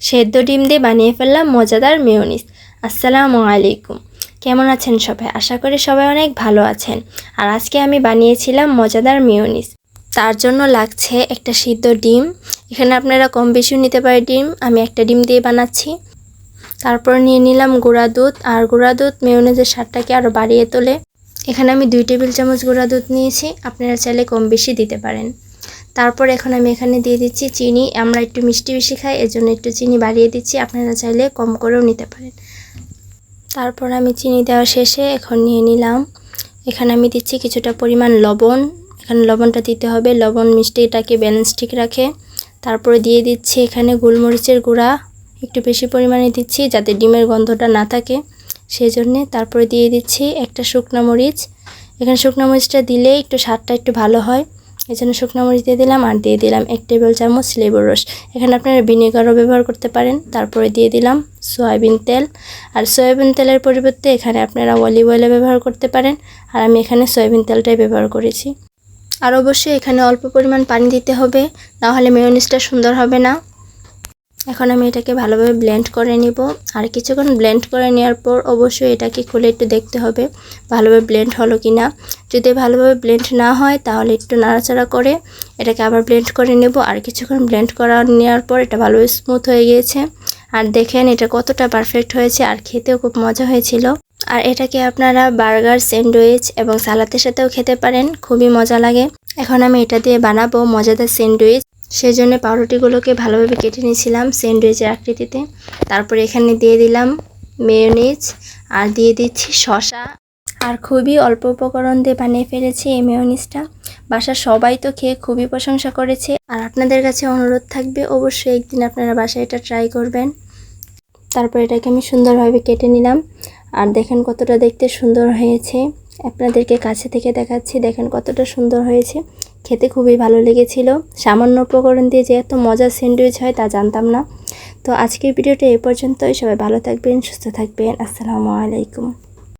সেদ্ধ ডিম দিয়ে বানিয়ে ফেললাম মজাদার মেয়োনিজ। আসসালামু আলাইকুম, কেমন আছেন সবাই? আশা করি সবাই অনেক ভালো আছেন। আর আজকে আমি বানিয়েছিলাম মজাদার মেয়োনিজ। তার জন্য লাগছে একটা সিদ্ধ ডিম। এখানে আপনারা কম বেশিও নিতে পারেন ডিম, আমি একটা ডিম দিয়ে বানাচ্ছি। তারপর নিয়ে নিলাম গুঁড়া দুধ, আর গুঁড়া দুধ মেয়োনিজের স্বাদটাকে আরও বাড়িয়ে তোলে। এখানে আমি 2 টেবিল চামচ গুঁড়া দুধ নিয়েছি, আপনারা চাইলে কম বেশি দিতে পারেন। তারপর এখন আমি এখানে দিয়ে দিচ্ছি চিনি। আমরা একটু মিষ্টি বেশি খাই, এজন্য একটু চিনি বাড়িয়ে দিচ্ছি, আপনারা চাইলে কম করেও নিতে পারেন। তারপর আমি চিনি দেওয়া শেষে এখন নিয়ে নিলাম, এখানে আমি দিচ্ছি কিছুটা পরিমাণ লবণ। এখানে লবণটা দিতে হবে, লবণ মিষ্টিটাকে ব্যালেন্স ঠিক রাখে। তারপরে দিয়ে দিচ্ছি এখানে গোলমরিচের গুঁড়া, একটু বেশি পরিমাণে দিচ্ছি যাতে ডিমের গন্ধটা না থাকে সেই জন্যে। তারপরে দিয়ে দিচ্ছি একটা শুকনো মরিচ। এখানে শুকনো মরিচটা দিলে একটু স্বাদটা একটু ভালো হয়, এই জন্য শুকনো মরিচ দিয়ে দিলাম। আর দিয়ে দিলাম 1 টেবিল চামচ লেবুর রস, এখানে আপনারা ভিনেগারও ব্যবহার করতে পারেন। তারপরে দিয়ে দিলাম সয়াবিন তেল, আর সয়াবিন তেলের পরিবর্তে এখানে আপনারা অলিভ অয়েল ব্যবহার করতে পারেন, আর আমি এখানে সয়াবিন তেলটাই ব্যবহার করেছি। আর অবশ্যই এখানে অল্প পরিমাণ পানি দিতে হবে, না হলে মেয়োনিজটা সুন্দর হবে না। এখন আমি এটাকে ভালোভাবে ব্লেন্ড করে নিব, আর কিছুক্ষণ ব্লেন্ড করে নেওয়ার পর অবশ্যই এটাকে খুলে একটু দেখতে হবে ভালোভাবে ব্লেন্ড হলো কি না। যদি ভালোভাবে ব্লেন্ড না হয় তাহলে একটু নাড়াচাড়া করে এটাকে আবার ব্লেন্ড করে নেব। আর কিছুক্ষণ ব্লেন্ড করা নেওয়ার পর এটা ভালোভাবে স্মুথ হয়ে গিয়েছে। আর দেখেন এটা কতটা পারফেক্ট হয়েছে, আর খেতেও খুব মজা হয়েছিল। আর এটাকে আপনারা বার্গার, স্যান্ডউইচ এবং সালাদের সাথেও খেতে পারেন, খুবই মজা লাগে। এখন আমি এটা দিয়ে বানাবো মজাদার স্যান্ডউইচ। সেজন্য পাউরুটিগুলোকে ভালোভাবে কেটে নিয়েছিলাম স্যান্ডউইচের আকৃতিতে। তারপরে এখানে দিয়ে দিলাম মেয়োনিজ, আর দিয়ে দিচ্ছি শসা। আর খুবই অল্প উপকরণ দিয়ে বানিয়ে ফেলেছি এই মেয়োনিজটা। বাসার সবাই তো খেয়ে খুবই প্রশংসা করেছে। আর আপনাদের কাছে অনুরোধ থাকবে অবশ্যই একদিন আপনারা বাসায় এটা ট্রাই করবেন। তারপর এটাকে আমি সুন্দরভাবে কেটে নিলাম, আর দেখেন কতটা দেখতে সুন্দর হয়েছে। আপনাদেরকে কাছে থেকে দেখাচ্ছি, দেখেন কতটা সুন্দর হয়েছে। খেতে খুবই ভালো লেগেছিল। সামান্য উপকরণ দিয়ে যে এত মজার স্যান্ডউইচ হয় তা জানতাম না। তো আজকের ভিডিওটা এই পর্যন্তই। সবাই ভালো থাকবেন, সুস্থ থাকবেন। আসসালামু আলাইকুম।